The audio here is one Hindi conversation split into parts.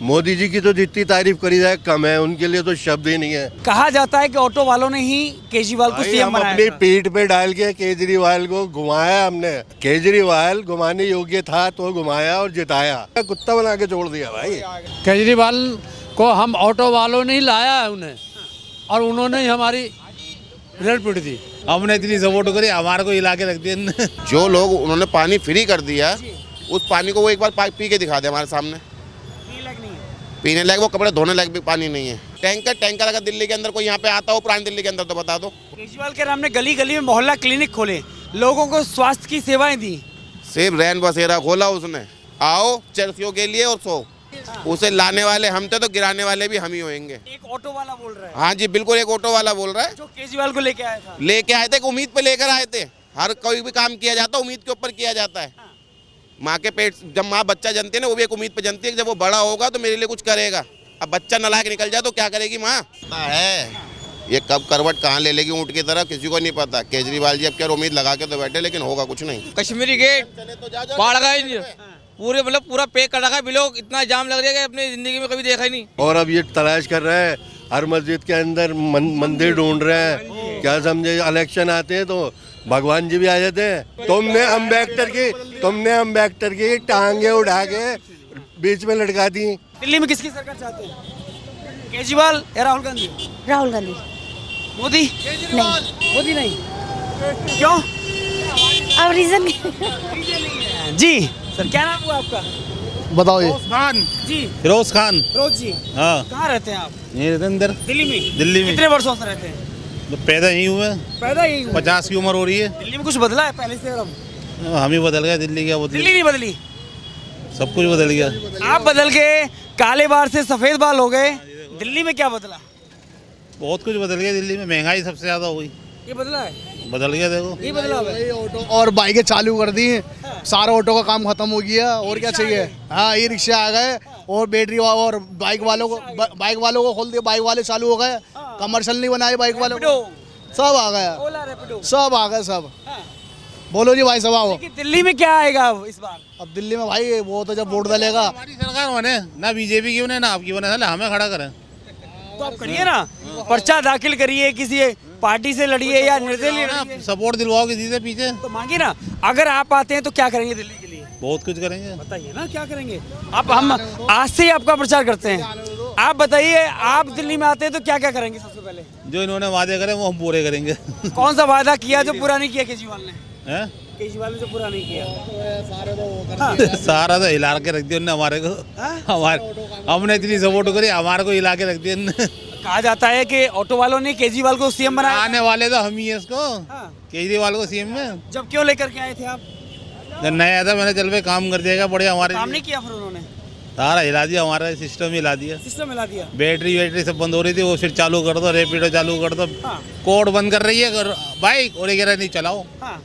मोदी जी की तो जितनी तारीफ करी जाए कम है, उनके लिए तो शब्द ही नहीं है। कहा जाता है कि ऑटो वालों ने ही केजरीवाल को भाई, सीएम हम बनाया अपनी था। पीठ पे डाल के केजरीवाल को घुमाया हमने। केजरीवाल घुमाने योग्य था तो घुमाया और जिताया, कुत्ता बना के छोड़ दिया भाई। केजरीवाल को हम ऑटो वालों ने ही लाया है उन्हें, और उन्होंने ही हमारी रेल पीट दी। हमने इतनी सपोर्ट करी, हमारे को हिला के रख दिया। जो लोग उन्होंने पानी फ्री कर दिया, उस पानी को वो एक बार पी के दिखा दे हमारे सामने। पीने लायक, वो कपड़े धोने लायक भी पानी नहीं है। टैंकर अगर दिल्ली के अंदर कोई यहाँ पे आता हो, पुरानी दिल्ली के अंदर, तो बता दो। केजरीवाल के नाम ने गली गली में मोहल्ला क्लिनिक खोले, लोगों को स्वास्थ्य की सेवाएं दी। सिर्फ रैन बसेरा खोला उसने, आओ चर्चियों के लिए और सो। उसे लाने वाले हम थे तो गिराने वाले भी हम ही होंगे। एक ऑटो वाला बोल रहा है। हाँ जी बिल्कुल, एक ऑटो वाला बोल रहा है, जो केजरीवाल को लेके आया था। लेके आए थे, उम्मीद पे लेकर आए थे। हर कोई भी काम किया जाता है उम्मीद के ऊपर किया जाता है। माँ के पेट, जब माँ बच्चा जनती है ना, वो भी एक उम्मीद पे जनती है कि जब वो बड़ा होगा तो मेरे लिए कुछ करेगा। अब बच्चा नालायक निकल जाए तो क्या करेगी माँ? है ये कब करवट कहाँ ले लेगी ऊँट की तरह, किसी को नहीं पता। केजरीवाल जी अब क्या उम्मीद लगा के तो बैठे, लेकिन होगा कुछ नहीं। कश्मीरी गेट पाड़ गए पूरे, मतलब पूरा पैक कर रखा है। लोग इतना जाम लग रहा है कि अपनी जिंदगी में कभी देखा ही नहीं। और अब ये तलाश कर रहे हैं, हर मस्जिद के अंदर मंदिर ढूंढ रहे हैं। क्या समझे, इलेक्शन आते हैं तो भगवान जी भी आ जाते हैं। तुमने अम्बेडकर की टांगे उठा के बीच में लटका दी। दिल्ली में किसकी सरकार चाहते हैं, केजरीवाल या राहुल गांधी? राहुल गांधी। मोदी नहीं। मोदी नहीं, क्यों? अब रीजन जी सर, क्या नाम हुआ आपका? बताओ ये खान, जी फिरोज खान। रोज जी, हाँ, कहाँ रहते हैं आप? ये अंदर दिल्ली में। दिल्ली में कितने वर्षों से रहते हैं? तो पैदा यहीं हुए, पैदा यही हुआ। 50 की उम्र हो रही है। दिल्ली में कुछ बदला है पहले से? और अब हम ही बदल गए, दिल्ली क्या बदली? दिल्ली नहीं बदली, सब कुछ बदल गया। आप बदल के काले बाल से सफेद बाल हो गए। दिल्ली में क्या बदला? बहुत कुछ बदल गया दिल्ली में। महंगाई सबसे ज्यादा हो गई, ये बदला है, बदल गया। देखो ये बदला है। ऑटो और बाइकें चालू कर दी, सारा ऑटो का काम खत्म हो गया। और क्या चाहिए? हाँ, ई रिक्शा आ गए, और बैटरी और बाइक वालों को खोल दिया, बाइक वाले चालू हो गए। कमर्शियल नहीं बनाए बाइक वालों को, सब आ गया, ओला, रैपिडो, सब आ गए सब। बोलो जी भाई साहब। लेकिन दिल्ली में क्या आएगा अब इस बार? अब दिल्ली में भाई वो तो जब वोट डालेगा। हमारी सरकार बने ना, बीजेपी की बने ना आपकी बने, साले हमें खड़ा करें। तो आप करिए ना, पर्चा दाखिल करिए, किसी पार्टी से लड़िए या निर्दलीय लड़िए। सपोर्ट दिलवाओ किसी से पीछे, तो मांगिए ना। अगर आप आते हैं तो क्या करेंगे दिल्ली के लिए? बहुत कुछ करेंगे। बताइए ना क्या करेंगे आप। हम आज से ही आपका प्रचार करते हैं, आप बताइए। आप दिल्ली में आते हैं तो क्या क्या करेंगे? सबसे पहले जो इन्होंने वादे करे वो हम पूरे करेंगे। कौन सा वादा किया जो पूरा नहीं किया केजरीवाल ने? हैं? केजरीवाल ने जो पूरा नहीं किया, सारा तो हिला के रख दिया उन्होंने हमारे को। हमने इतनी सपोर्ट करी, हमारे को हिला के रख दिया उन्होंने। कहा जाता है कि ऑटो वालों ने केजरीवाल को सीएम बनाया। आने वाले तो हम ही है इसको, हाँ। केजरीवाल को सीएम में। जब क्यों लेकर के आए थे आप? जब नया था मैंने, चल पे काम कर देगा बढ़िया हमारे काम लिए। नहीं किया फिर उन्होंने? सारा हिला दिया, हमारा सिस्टम हिला दिया। सिस्टम हिला दिया। बैटरी सब बंद हो रही थी, वो फिर चालू कर दो, रैपिडो चालू कर दो। हाँ। कोड बंद कर रही है बाइक, और ये कह रहा नहीं चलाओ। हाँ।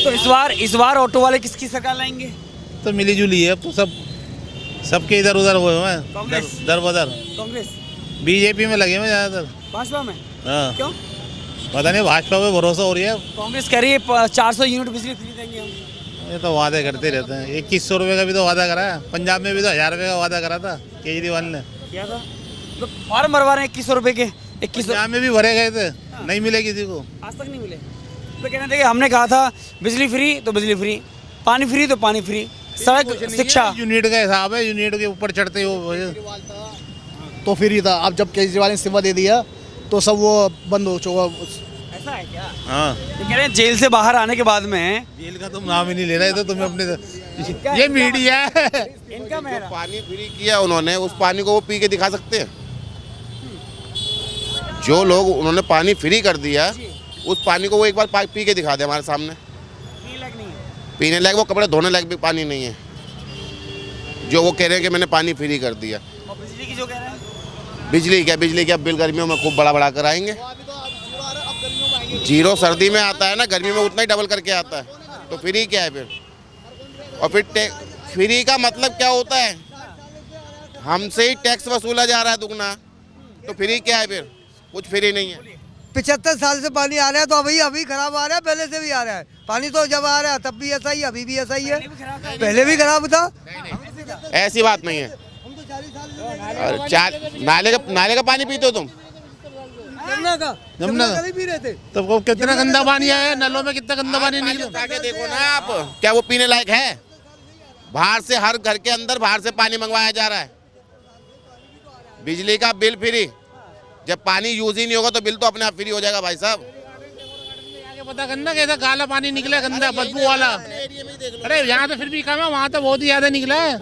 तो इस बार ऑटो वाले किसकी सरकार लाएंगे? तो मिली जुली है अब तो, सबके इधर उधर हुए हैं, कांग्रेस? दर बदर। कांग्रेस बीजेपी में लगे हुए ज्यादातर। भाजपा में? हाँ, क्यों? पता नहीं, भाजपा पे भरोसा हो रही है। कांग्रेस कह रही है 400 यूनिट बिजली फ्री देंगे हम। ये तो वादे करते रहते हैं। 2100 रुपये का भी तो वादा करा है। पंजाब में भी तो 1000 रुपये का वादा करा था केजरीवाल ने। क्या था? तो फॉर्म भरवा रहे हैं 2100 रुपये के। 2100 पंजाब में भी भरे गए थे, नहीं मिले किसी को। आज तक नहीं मिले। तो कहना था कि हमने कहा था बिजली फ्री तो बिजली फ्री, पानी फ्री तो पानी फ्री, सड़क, शिक्षा। यूनिट का हिसाब है, यूनिट के ऊपर चढ़ते हो तो फिर ही था। अब जब केजरीवाल ने इस्तीफा दे दिया तो सब वो बंद हो चुका। ऐसा है क्या? हाँ, ये कह रहे हैं जेल से बाहर आने के बाद में। जेल का तुम नाम ही नहीं ले रहे, तो तुम्हें अपने ये मीडिया है। इनका मेरा पानी फ्री किया उन्होंने, उस पानी को वो पी के दिखा सकते हैं। जो लोग उन्होंने पानी फ्री कर दिया, उस पानी को वो एक बार पी के दिखा दे हमारे सामने। पीने लायक, वो कपड़े धोने लायक भी पानी नहीं है, जो वो कह रहे हैं कि मैंने पानी फ्री कर दिया। और बिजली की जो कह रहे हैं, बिजली क्या बिल गर्मियों में खूब बड़ा बड़ा कराएंगे। जीरो सर्दी में आता है ना, गर्मी में उतना ही डबल करके आता है। तो फ्री क्या है फिर? और फिर फ्री का मतलब क्या होता है? हमसे ही टैक्स वसूला जा रहा है दुगना, तो फ्री क्या है फिर? कुछ फ्री नहीं है। 75 साल से पानी आ रहा है, तो अभी खराब आ रहा है, पहले से भी आ रहा है पानी। तो जब आ रहा है तब भी ऐसा ही, अभी भी ऐसा ही है, पहले भी खराब था। ऐसी बात नहीं है। और नाले का पानी पीते हो तुम? जमुना का जमुना का। कभी पी रहे थे। तो वो कितना गंदा पानी आया है, नलों में कितना गंदा पानी पानी निकला। उठा के देखो ना आप, क्या वो पीने लायक है? बाहर से हर घर के अंदर बाहर से पानी मंगवाया जा रहा है। बिजली का बिल फ्री, जब पानी यूज ही नहीं होगा तो बिल तो अपने आप फ्री हो जाएगा भाई साहब। आगे पता करना कैसा काला पानी निकला, गंदा बदबू वाला। अरे यहाँ तो फिर भी कम है, वहाँ तो बहुत ही ज्यादा निकला है।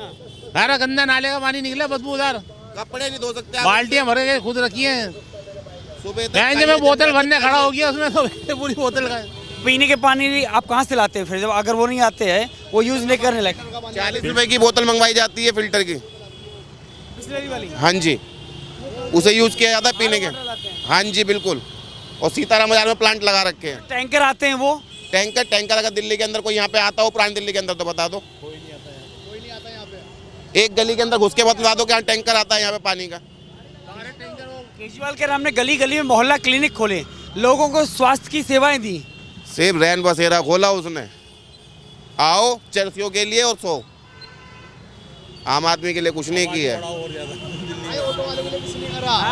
सारा गंदा नाले का पानी निकला, बदबूदार। कपड़े नहीं धो सकते आप। बाल्टियां भर के खुद रखी हैं। सुबह तक जब मैं बोतल भरने खड़ा हो गया उसमें तो पूरी बोतल का। पीने के पानी आप कहाँ से लाते हैं फिर, जब अगर वो नहीं आते हैं, वो यूज नहीं करने लगे? 40 रुपए की बोतल मंगवाई जाती है फिल्टर की। बिस्लरी वाली हाँ जी, उसे यूज किया जाता है पीने के। हाँ जी बिल्कुल। और सीताराम बाजार में प्लांट लगा रखे हैं। टैंकर आते हैं वो? टैंकर अगर दिल्ली के अंदर कोई यहाँ पे आता हो, पुरानी दिल्ली के अंदर, तो बता दो। कोई नहीं आता यहाँ पे। एक गली के अंदर घुस के बतला दो कि यहाँ टैंकर आता है यहाँ पे पानी का। केजरीवाल के नाम ने गली गली में मोहल्ला क्लिनिक खोले, लोगों को स्वास्थ्य की सेवाएं दी। सिर्फ रैन बसेरा खोला उसने, आओ चर्चियों के लिए और सो। आम आदमी के लिए कुछ नहीं किया।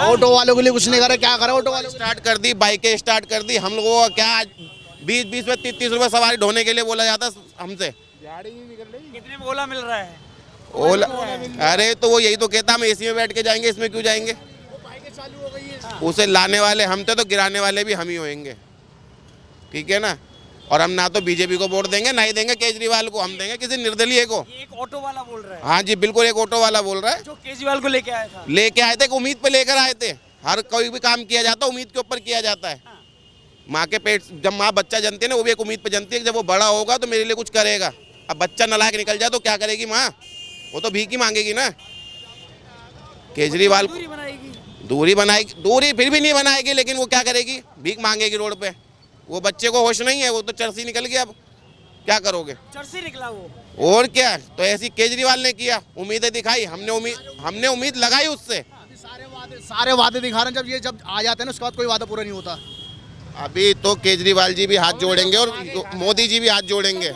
ऑटो वालों के लिए कुछ नहीं करा। क्या करा ऑटो वालों? स्टार्ट कर दी, बाइकें स्टार्ट कर दी। हम लोगों को क्या 20-20 में 30 रुपए सवारी ढोने के लिए बोला जाता है हमसे। कितने में ओला मिल रहा है? ओला, अरे तो वो यही तो कहता हम एसी में बैठ के जाएंगे, इसमें क्यों जाएंगे? उसे लाने वाले हम थे तो गिराने वाले भी हम ही होंगे, ठीक है ना। और हम ना तो बीजेपी को वोट देंगे, ना ही देंगे केजरीवाल को, हम देंगे किसी निर्दलीय को। एक ऑटो वाला बोल रहा है। हाँ जी बिल्कुल, एक ऑटो वाला बोल रहा है। जो केजरीवाल को लेके आया था। लेके आए थे, उम्मीद पे लेकर आए थे। हर कोई भी काम किया जाता है उम्मीद के ऊपर किया जाता है। माँ के पेट, जब माँ बच्चा जनती है ना, वो भी एक उम्मीद पे जनती है कि जब वो बड़ा होगा तो मेरे लिए कुछ करेगा। अब बच्चा नालायक निकल जाए तो क्या करेगी माँ? वो तो भीख ही मांगेगी ना। केजरीवाल दूरी बनाएगी, दूरी फिर भी नहीं बनाएगी, लेकिन वो क्या करेगी? भीख मांगेगी रोड पे। वो बच्चे को होश नहीं है, वो तो चरसी निकल गया। अब क्या करोगे? चरसी निकला वो। और क्या? तो ऐसी केजरीवाल ने किया, उम्मीदें दिखाई, हमने उम्मीद लगाई उससे। सारे वादे दिखा रहे हैं। जब आ जाते हैं ना, उसके बाद कोई वादा पूरा नहीं होता। अभी तो केजरीवाल जी भी हाथ जोड़ेंगे और मोदी जी भी हाथ जोड़ेंगे,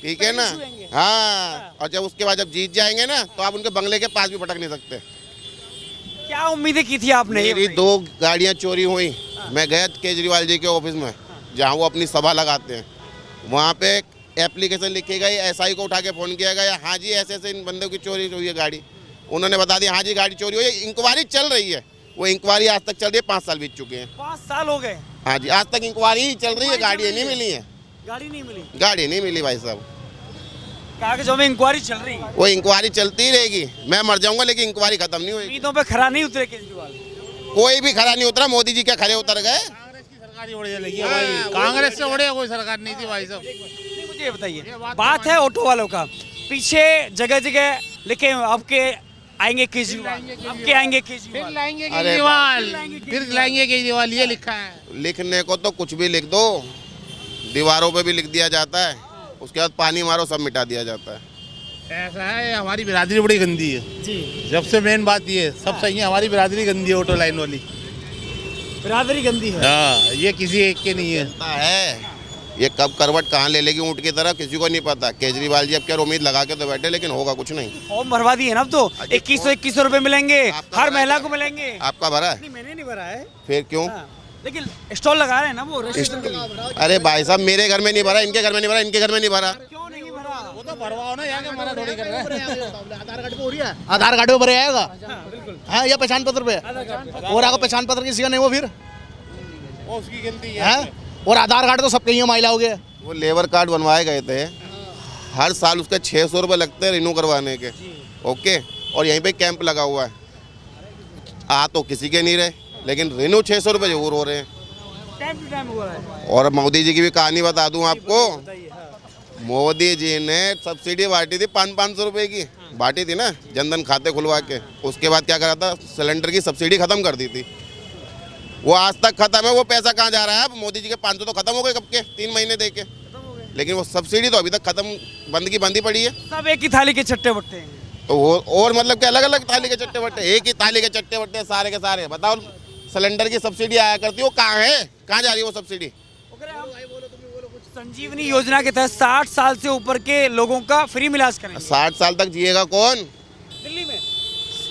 ठीक है ना। हाँ, और जब उसके बाद जब जीत जाएंगे ना, तो आप उनके बंगले के पास भी पटक नहीं सकते। क्या उम्मीदें की थी आपने? मेरी 2 गाड़ियां चोरी हुई। मैं गया केजरीवाल जी के ऑफिस में, जहाँ वो अपनी सभा लगाते हैं। वहाँ पे एप्लीकेशन लिखी गई, एसआई को उठा के फ़ोन किया गया, हाँ जी ऐसे ऐसे इन बंदों की चोरी हुई है गाड़ी। उन्होंने बता दिया हाँ जी गाड़ी चोरी हुई है, इंक्वायरी चल रही है। वो इंक्वायरी आज तक चल रही है, 5 साल बीत चुके हैं। 5 साल हो गए? हाँ जी, आज तक इंक्वायरी ही चल रही है, गाड़ियाँ नहीं मिली है। गाड़ी नहीं मिली? गाड़ी नहीं मिली भाई साहब। कागजों में इंक्वायरी चल रही है। वो इंक्वायरी चलती ही रहेगी। मैं मर जाऊंगा लेकिन इंक्वायरी खत्म नहीं होगी। उम्मीदों पे खरा नहीं उतरे केजरीवाल। कोई भी खड़ा नहीं उतरा। मोदी जी क्या खड़े उतर गए? कांग्रेस से बढ़िया कोई सरकार नहीं थी भाई साहब। मुझे ये बताइए, बात है ऑटो वालों का, पीछे जगह जगह लिखे अब के आएंगे केजरीवाल, अब के आएंगे केजरीवाल, फिर लाएंगे केजरीवाल, फिर लाएंगे केजरीवाल, ये लिखा है। लिखने को तो कुछ भी लिख दो, दीवारों पे भी लिख दिया जाता है, उसके बाद पानी मारो सब मिटा दिया जाता है। ऐसा है, हमारी बिरादरी बड़ी गंदी है जी। जब से मेन बात ये सब सही है, हमारी बिरादरी गंदी है, ऑटो लाइन वाली बिरादरी गंदी है। हाँ, ये किसी एक के नहीं है। ये कब करवट कहाँ ले लेगी ऊँट की तरह किसी को नहीं पता। केजरीवाल जी अब क्या उम्मीद लगा के तो बैठे, लेकिन होगा कुछ नहीं। फॉर्म भरवा दिए ना अब तो, 2100 रुपए मिलेंगे हर महिला को मिलेंगे। आपका भरा है? नहीं, मैंने नहीं भरा है। फिर क्यों? लेकिन स्टॉल लगा रहे हैं ना वो रजिस्टर। अरे भाई साहब, मेरे घर में नहीं भरा, इनके घर में नहीं भरा, इनके घर में नहीं भरा। क्यों नहीं भरा? वो तो भरवाओ ना, यहाँ मना थोड़ी कर रहे हैं। आधार कार्ड पे हो रही है, आधार कार्ड पे भरे आएगा। हाँ, या पहचान पत्र पे। और अगर पहचान पत्र किसी का नहीं हो फिर उसकी गलती है। और आधार कार्ड तो सबके ही माइला हो गया। वो लेबर कार्ड बनवाए गए थे, हर साल उसके 600 रुपये लगते हैं रिन्यू करवाने के। ओके, और यहीं पे कैंप लगा हुआ है। आ तो किसी के नहीं रहे, लेकिन रिन्यू 600 रुपये जरूर हो रहे हैं। टाइम टू टाइम हो रहा है। और मोदी जी की भी कहानी बता दूं आपको। मोदी जी ने सब्सिडी बांटी थी 500 रुपये की, बांटी थी ना, जनधन खाते खुलवा के। उसके बाद क्या करा था, सिलेंडर की सब्सिडी खत्म कर दी थी। वो आज तक खत्म है। वो पैसा कहाँ जा रहा है? अब मोदी जी के 500 तो खत्म हो गए कब के, 3 महीने दे के, लेकिन वो सब्सिडी तो अभी तक खत्म, बंदी पड़ी है। सब एक ही थाली के चट्टे बट्टे हैं। तो वो और मतलब कि अलग अलग थाली के चट्टे बट्टे, एक ही थाली के चट्टे बट्टे सारे के सारे। बताओ, सिलेंडर की सब्सिडी आया करती है, वो कहाँ है? कहाँ जा रही है वो सब्सिडी? संजीवनी योजना के तहत 60 साल से ऊपर के लोगों का फ्री में इलाज करेंगे 60 साल तक जिएगा कौन? दिल्ली में।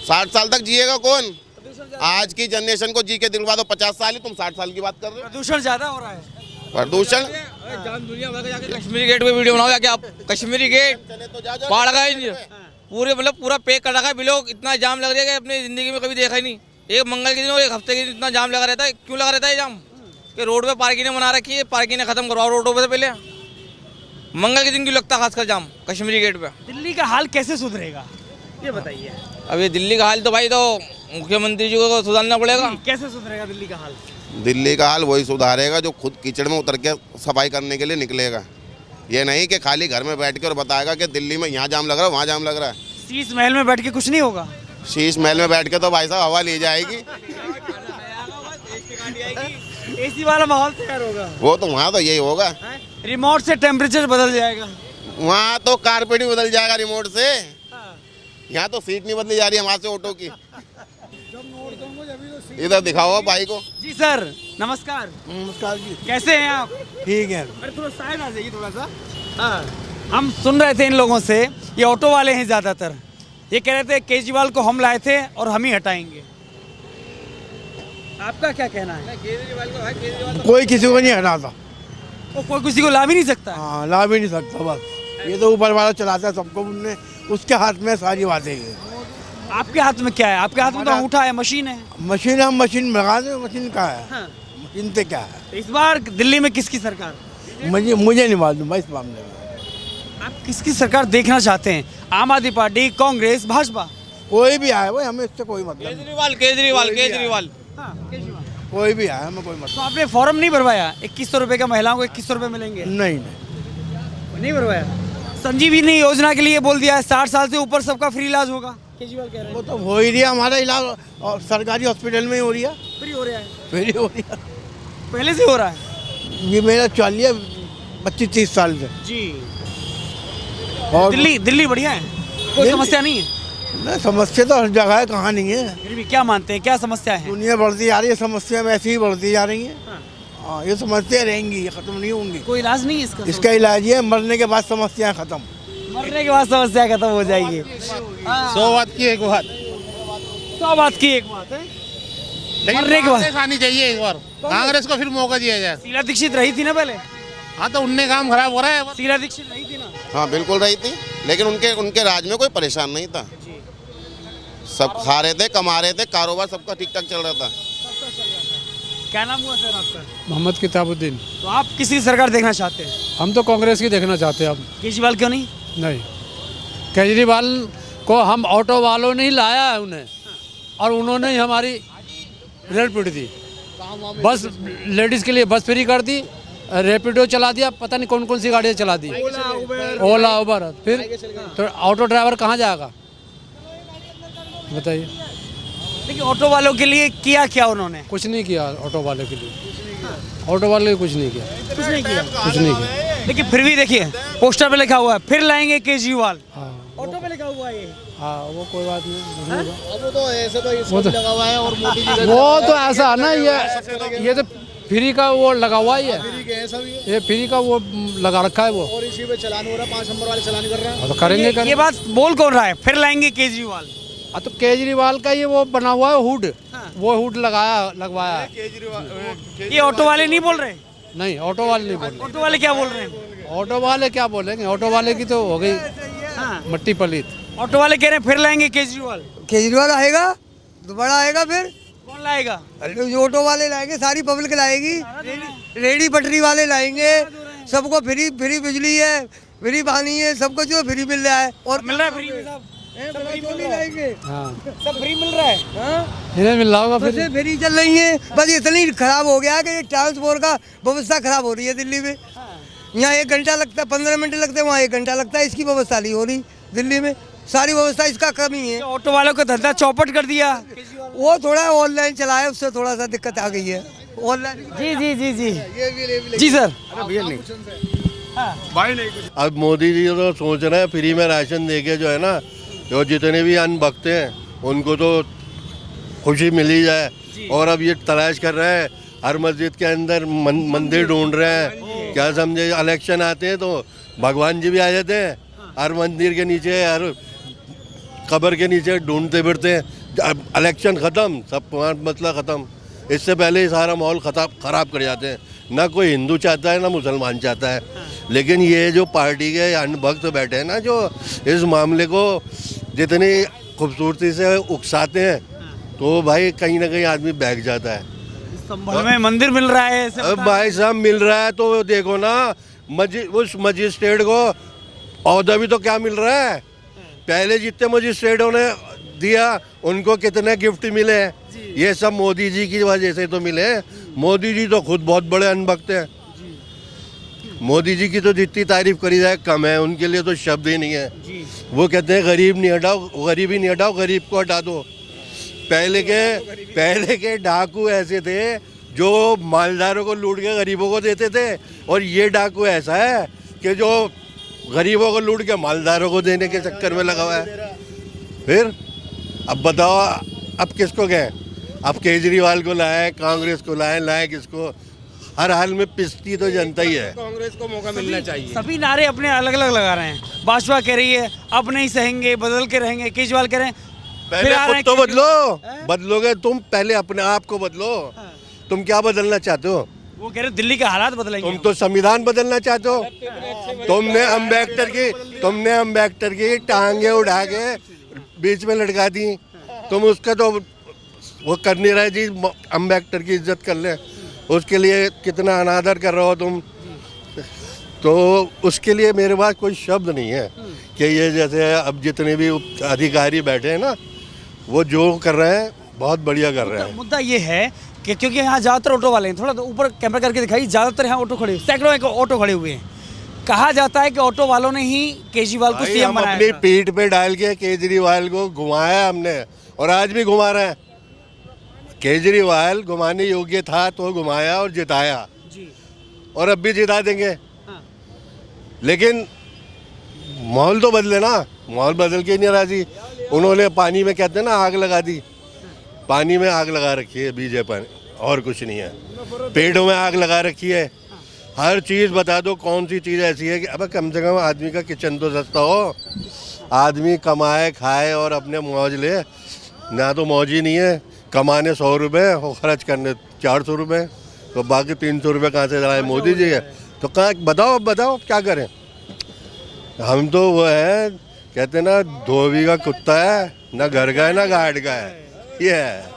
60 साल तक जिएगा कौन? आज की जनरेशन को जी के दिलवा दो 50 साल ही, तुम 60 साल की बात कर रहे हो। प्रदूषण ज्यादा हो रहा है। प्रदूषण कश्मीरी गेट पे वीडियो बनाओ क्या आप? कश्मीरी गेट पहाड़ का ही पूरे मतलब पूरा पैक कर रखा है। बिलों इतना जाम लग रहा है कि अपनी जिंदगी में कभी देखा ही नहीं। एक मंगल के दिन और एक हफ्ते के दिन इतना जाम लगा रहता है। क्यों लगा रहता है जाम? कि रोड पे पार्किंग बना रखी है, पार्किंग खत्म करवाओ रोडों पे पहले। मंगल के दिन क्यों लगता है खासकर जाम कश्मीरी गेट पे? दिल्ली का हाल कैसे सुधरेगा ये बताइए। अब ये दिल्ली का हाल तो भाई तो मुख्यमंत्री जी को सुधारना पड़ेगा। कैसे सुधरेगा दिल्ली का हाल? दिल्ली का हाल वही सुधारेगा जो खुद कीचड़ में उतर के सफाई करने के लिए निकलेगा। ये नहीं कि खाली घर में बैठ के और बताएगा कि दिल्ली में यहाँ जाम लग रहा है वहाँ जाम लग रहा है। शीश महल में बैठ के कुछ नहीं होगा। शीश महल में बैठ के तो भाई साहब हवा ली जाएगी। एसी वाला माहौल तैयार होगा। वो तो वहाँ तो यही होगा। रिमोट से टेम्परेचर बदल जाएगा। वहाँ तो कारपेट भी बदल जाएगा रिमोट से। यहाँ तो सीट नहीं बदली जा रही है हमारे से ऑटो की। इधर दिखाओ भाई को। जी सर नमस्कार। नमस्कार जी। कैसे हैं आप? ठीक है। अरे थोड़ा साइड आ जाइए थोड़ा सा। हाँ हम सुन रहे थे इन लोगों से, ये ऑटो वाले हैं ज़्यादातर। ये कह रहे थे केजरीवाल को हम लाए थे और हम ही हटाएंगे। आपका क्या कहना है? कोई किसी को नहीं हटाता। वो कोई किसी को ला भी नहीं सकता है। हाँ, ला भी नहीं सकता। बस ये तो ऊपर वाला चलाता है सबको। उनने उसके हाथ में सारी बातें हैं। आपके हाथ में क्या है? आपके हाथ में तो अंगूठा है, मशीन है। मशीन हम मशीन लगा दें। मशीन का है। हाँ। मशीन से क्या है? तो इस बार दिल्ली में किसकी सरकार? मुझे नहीं मालूम भाई इस मामले में। आप किसकी सरकार देखना चाहते हैं? आम आदमी पार्टी, कांग्रेस, भाजपा? कोई भी आए भाई हमें इससे कोई मतलब नहीं। केजरीवाल केजरीवाल केजरीवाल हाँ, केजरीवाल। कोई भी आए हमें कोई मतलब तो आपने फॉर्म नहीं भरवाया? 2100 रुपए का महिलाओं को 2100 रुपए मिलेंगे? नहीं। नहीं भरवाया। संजीवनी योजना के लिए बोल दिया है 60 साल से ऊपर सबका फ्री इलाज होगा। केजरीवाल कह रहे वो हैं तो हो ही रही है। हमारा इलाज और सरकारी हॉस्पिटल में ही हो रही है। फ्री हो रहा है। फ्री हो रही है। पहले से हो रहा है ये मेरा चालिए 25-30 साल से। जी। और दिल्ली बढ़िया है, कोई दिल्ली- समस्या नहीं है। नहीं, समस्या तो हर जगह है, कहाँ नहीं है। फिर भी क्या मानते हैं, क्या समस्या है? दुनिया बढ़ती जा रही है, समस्या वैसे ही बढ़ती जा रही है। हाँ, ये समस्या रहेंगी, ये खत्म नहीं होंगी। कोई इलाज नहीं है इसका? इसका इलाज ये है, मरने के बाद समस्याएं खत्म। मरने के बाद समस्या खत्म हो जाएगी। 100 बात की एक बात। 100 बात की एक बात है। लेकिन मरने के बाद कांग्रेस आनी चाहिए एक बार। कांग्रेस को फिर मौका दिया जाए। शीला दीक्षित रही थी ना पहले। हाँ तो उनने काम खराब हो रहा है। शीला दीक्षित रही थी ना। हाँ बिल्कुल रही थी, लेकिन उनके राज में कोई परेशान नहीं था। सब खा रहे थे, कमा रहे थे, कारोबार सबका ठीक ठाक चल रहा था। क्या नाम हुआ सर आपका? मोहम्मद किताबुद्दीन। तो आप किसी सरकार देखना चाहते हैं? हम तो कांग्रेस की देखना चाहते हैं। अब केजरीवाल क्यों नहीं? नहीं, केजरीवाल को हम ऑटो वालों ने ही लाया है उन्हें, और उन्होंने ही हमारी रेल पीट दी। बस लेडीज़ के लिए बस फ्री कर दी, रैपिडो चला दिया, पता नहीं कौन कौन सी गाड़ियाँ चला दी, ओला उबर। फिर तो ऑटो ड्राइवर कहाँ जाएगा बताइए? देखिए ऑटो वालों के लिए किया क्या उन्होंने? कुछ नहीं किया ऑटो वाले के लिए। ऑटो वाले ने कुछ नहीं किया। कुछ नहीं किया। कुछ नहीं किया। लेकिन फिर भी देखिए पोस्टर पे लिखा हुआ है फिर लाएंगे केजरीवाल। हाँ ऑटो पे लिखा हुआ है ये। हाँ, वो कोई बात नहीं। वो तो ऐसे तो इसको भी लगा हुआ है और मोदी जी वो तो ऐसा है ना, ये तो फ्री का वो लगा हुआ ही है। ये फ्री का वो लगा रखा है वो, और इसी पे चलान हो रहा है। 5 नंबर वाले चलान कर रहे हैं। तो करेंगे ये बात बोल कौन रहा है फिर लाएंगे केजरीवाल? तो केजरीवाल का ये वो बना हुआ है हुड। वो हुड लगवाया है। ये ऑटो वाले नहीं बोल रहे? नहीं, ऑटो वाले नहीं बोल ऑटो वाले क्या बोल रहे हैं? रहे। ऑटो वाले क्या बोलेंगे? ऑटो वाले की तो हो गई मट्टी पलीत। ऑटो वाले कह रहे हैं फिर लाएंगे केजरीवाल। केजरीवाल आएगा दोबारा आएगा फिर। कौन लाएगा? जो ऑटो वाले लाएंगे, सारी पब्लिक लाएगी। रेडी पटरी वाले लाएंगे। सबको फ्री फ्री बिजली है, फ्री पानी है, सबको जो फ्री मिल रहा है। और मिल रहा है फ्री में साहब? सब फ्री लाएंगे। हाँ, सब फ्री मिल रहा है। इन्हें मिल रहा होगा फिर। बसें फ्री चल रही हैं। बस इतनी खराब हो गया कि ट्रांसपोर्ट का व्यवस्था खराब हो रही है दिल्ली में। यहाँ 1 घंटा लगता है, 15 मिनट लगते हैं, वहाँ 1 घंटा लगता है। इसकी व्यवस्था नहीं हो रही दिल्ली में। सारी व्यवस्था इसका कमी है। ऑटो वालों का धंधा चौपट कर दिया। वो थोड़ा ऑनलाइन चलाया, उससे थोड़ा सा दिक्कत आ गई है। ऑनलाइन जी जी जी जी जी सर। अब मोदी जी तो सोच रहे हैं फ्री में राशन देके जो है ना, जो जितने भी अन्न भगते हैं उनको तो खुशी मिल ही जाए। और अब ये तलाश कर रहे हैं, हर मस्जिद के अंदर मंदिर ढूंढ रहे हैं क्या समझे, इलेक्शन आते हैं तो भगवान जी भी आ जाते हैं, हर मंदिर के नीचे, हर कब्र के नीचे ढूंढते फिरते हैं। अब इलेक्शन ख़त्म, सब मसला ख़त्म, इससे पहले ही सारा माहौल ख़राब कर जाते हैं। ना कोई हिंदू चाहता है ना मुसलमान चाहता है, लेकिन ये जो पार्टी के अंधभक्त बैठे हैं ना, जो इस मामले को जितनी खूबसूरती से उकसाते हैं, तो भाई कहीं ना कहीं आदमी बैठ जाता है। संभल में मंदिर मिल रहा है ऐसे अब बता भाई साहब मिल रहा है तो देखो ना, उस मजिस्ट्रेट को औहदा भी तो क्या मिल रहा है। पहले जितने मजिस्ट्रेटों ने दिया उनको कितने गिफ्ट मिले हैं, ये सब मोदी जी की वजह से तो मिले। मोदी जी तो खुद बहुत बड़े अनभक्त हैं। मोदी जी की तो जितनी तारीफ करी जाए कम है, उनके लिए तो शब्द ही नहीं है। वो कहते हैं गरीब नहीं हटाओ, गरीबी नहीं हटाओ, गरीब को हटा दो। पहले के डाकू ऐसे थे जो मालदारों को लूट के गरीबों को देते थे, और ये डाकू ऐसा है कि जो गरीबों को लूट के मालदारों को देने के चक्कर में लगा हुआ है। फिर अब बताओ, अब किसको कहें? अब केजरीवाल को लाए, कांग्रेस को लाए किसको? हर हाल में पिसती तो जनता ही है। कांग्रेस को मौका मिलना चाहिए। सभी नारे अपने अलग अलग लगा रहे हैं। भाजपा कह रही है अब नहीं सहेंगे, बदल के रहेंगे। केजरीवाल कह रहे हैं पहले खुद तो बदलो, बदलोगे तुम, पहले अपने आप को बदलो। तुम क्या बदलना चाहते हो? वो कह रहे दिल्ली के हालात बदलेंगे। तुम तो संविधान बदलना चाहते हो। तुमने अम्बेडकर की टांगे उठा के बीच में लटका दी। तुम उसका तो वो कर नहीं रहे जी, अम्बेडकर की इज्जत कर ले, उसके लिए कितना अनादर कर रहे हो तुम। तो उसके लिए मेरे पास कोई शब्द नहीं है कि ये जैसे अब जितने भी अधिकारी बैठे हैं ना, वो जो कर रहे हैं बहुत बढ़िया कर रहे हैं। मुद्दा ये है कि क्योंकि यहाँ ज़्यादातर ऑटो वाले हैं, थोड़ा तो ऊपर कैमरा करके दिखाई, ज़्यादातर यहाँ ऑटो खड़े, सैकड़ों एक ऑटो खड़े हुए हैं। कहा जाता है कि ऑटो वालों ने ही केजरीवाल को सीएम बनाया। अपनी पीठ पे डाल के केजरीवाल को घुमाया हमने, और आज भी घुमा रहे हैं। केजरीवाल घुमाने योग्य था तो घुमाया और जिताया, और अब भी जिता देंगे। लेकिन माहौल तो बदले ना, माहौल बदल के नहीं राजी। उन्होंने पानी में कहते हैं ना आग लगा दी, पानी में आग लगा रखी है बीजेपी ने, और कुछ नहीं है। पेड़ों में आग लगा रखी है। हर चीज़ बता दो, कौन सी चीज़ ऐसी है कि अब कम से कम आदमी का किचन तो सस्ता हो, आदमी कमाए खाए और अपने मौज ले। ना तो मौज ही नहीं है, कमाने 100 रुपये और खर्च करने 400 रुपये, तो बाकी 300 रुपये कहाँ से लाए? मोदी जी है तो कहाँ? बताओ क्या करें? हम तो वो है, कहते ना धोबी का कुत्ता है, ना घर का है ना घाट का है। ये है,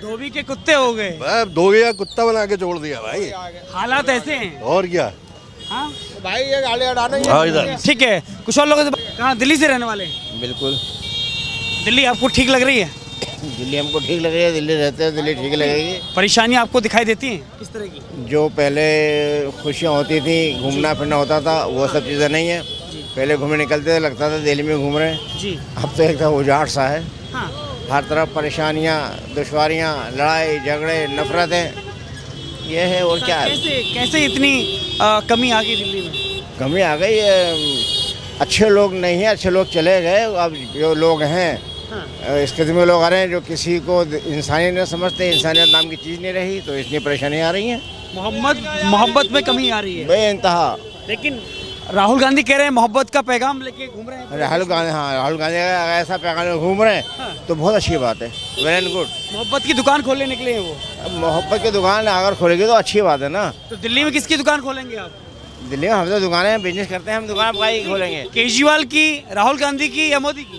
धोबी के कुत्ते हो गए, धोबी का कुत्ता बना के छोड़ दिया भाई। हालात ऐसे हैं। और क्या हाँ भाई ये गाली अड़ाना ही हाँ इधर ठीक है। कुछ और लोगों से कहाँ, दिल्ली से रहने वाले हैं? बिल्कुल, दिल्ली आपको ठीक लग रही है? दिल्ली हमको ठीक लग रही है, दिल्ली रहते हैं, दिल्ली ठीक लगेगी। परेशानियाँ आपको दिखाई देती हैं किस तरह की? जो पहले खुशियाँ होती थी, घूमना फिरना होता था, वो सब चीज़ें नहीं है। पहले घूमने निकलते थे, लगता था दिल्ली में घूम रहे हैं जी। अब तो एकदम उजाड़ सा है। हाँ। हर तरफ परेशानियाँ, दुश्वारियाँ, लड़ाई झगड़े, नफरतें, ये है। और क्या है? कैसे इतनी कमी आ गई दिल्ली में? कमी आ गई। अच्छे लोग नहीं हैं, अच्छे लोग चले गए। अब जो लोग हैं इस किस्म के लोग आ रहे हैं जो किसी को इंसानियत नहीं समझते, इंसानियत नाम की चीज़ नहीं रही, तो इसलिए परेशानियाँ आ रही हैं। मोहब्बत में कमी आ रही है बेइंतहा। लेकिन राहुल गांधी कह रहे हैं मोहब्बत का पैगाम लेके घूम रहे हैं। राहुल गांधी अगर ऐसा पैगाम घूम रहे हैं तो बहुत अच्छी बात है, वेल एंड गुड। मोहब्बत की दुकान खोलने निकले हैं वो। अब मोहब्बत की दुकान अगर खोलेगी तो अच्छी बात है ना। तो दिल्ली में किसकी दुकान खोलेंगे आप? दिल्ली में हम तो दुकानें बिजनेस करते हैं, हम दुकान भाई खोलेंगे। केजरीवाल की, राहुल गांधी की या मोदी की?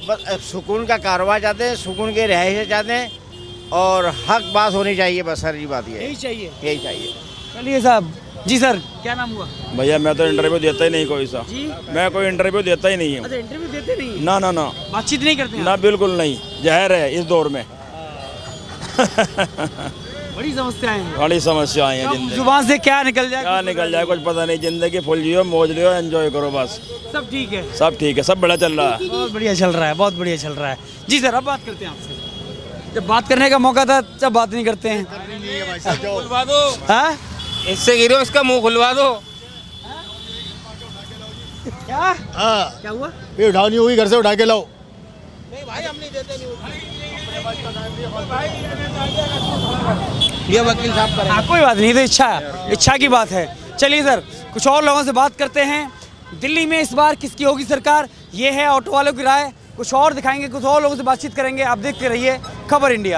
बस सुकून का कारोबार चाहते हैं, सुकून के रिहाइश चाहते हैं, और हक बात होनी चाहिए, बस सारी बात ये यही चाहिए। यही चाहिए। चलिए साहब। जी सर, क्या नाम हुआ? भैया मैं तो इंटरव्यू देता ही नहीं कोई सा जी? मैं कोई इंटरव्यू देता ही नहीं हूँ। अच्छा, इंटरव्यू देते नहीं? ना ना ना, बातचीत नहीं करते ना बिल्कुल नहीं, जहर है इस दौर में। बड़ी समस्याएं हैं। बड़ी समस्याएं हैं कब जिंदगी। जुबान से क्या निकल जाए? क्या निकल जाए कुछ पता नहीं। जिंदगी फुल जियो, मौज लियो, एंजॉय करो बस। सब ठीक है? सब ठीक है, सब बड़ा चल रहा है। बहुत बढ़िया चल रहा है, बहुत बढ़िया चल रहा है। जी सर, अब बात करते हैं आपसे। जब बात करने का मौका था तब बात नहीं करते हैं। खुलवा दो, हाँ? इससे गिरो, इसका मुंह खुलवा दो। क्या? हाँ, क्या हुआ? ये उठाओ नहीं होगी, घर से उठा के लाओ। नहीं भाई, हम नहीं देते। ये वकील साहब करें। कोई बात नहीं, तो इच्छा की बात है। चलिए सर, कुछ और लोगों से बात करते हैं। दिल्ली में इस बार किसकी होगी सरकार, ये है ऑटो वालों की राय। कुछ और दिखाएंगे, कुछ और लोगों से बातचीत करेंगे। आप देखते रहिए खबर इंडिया।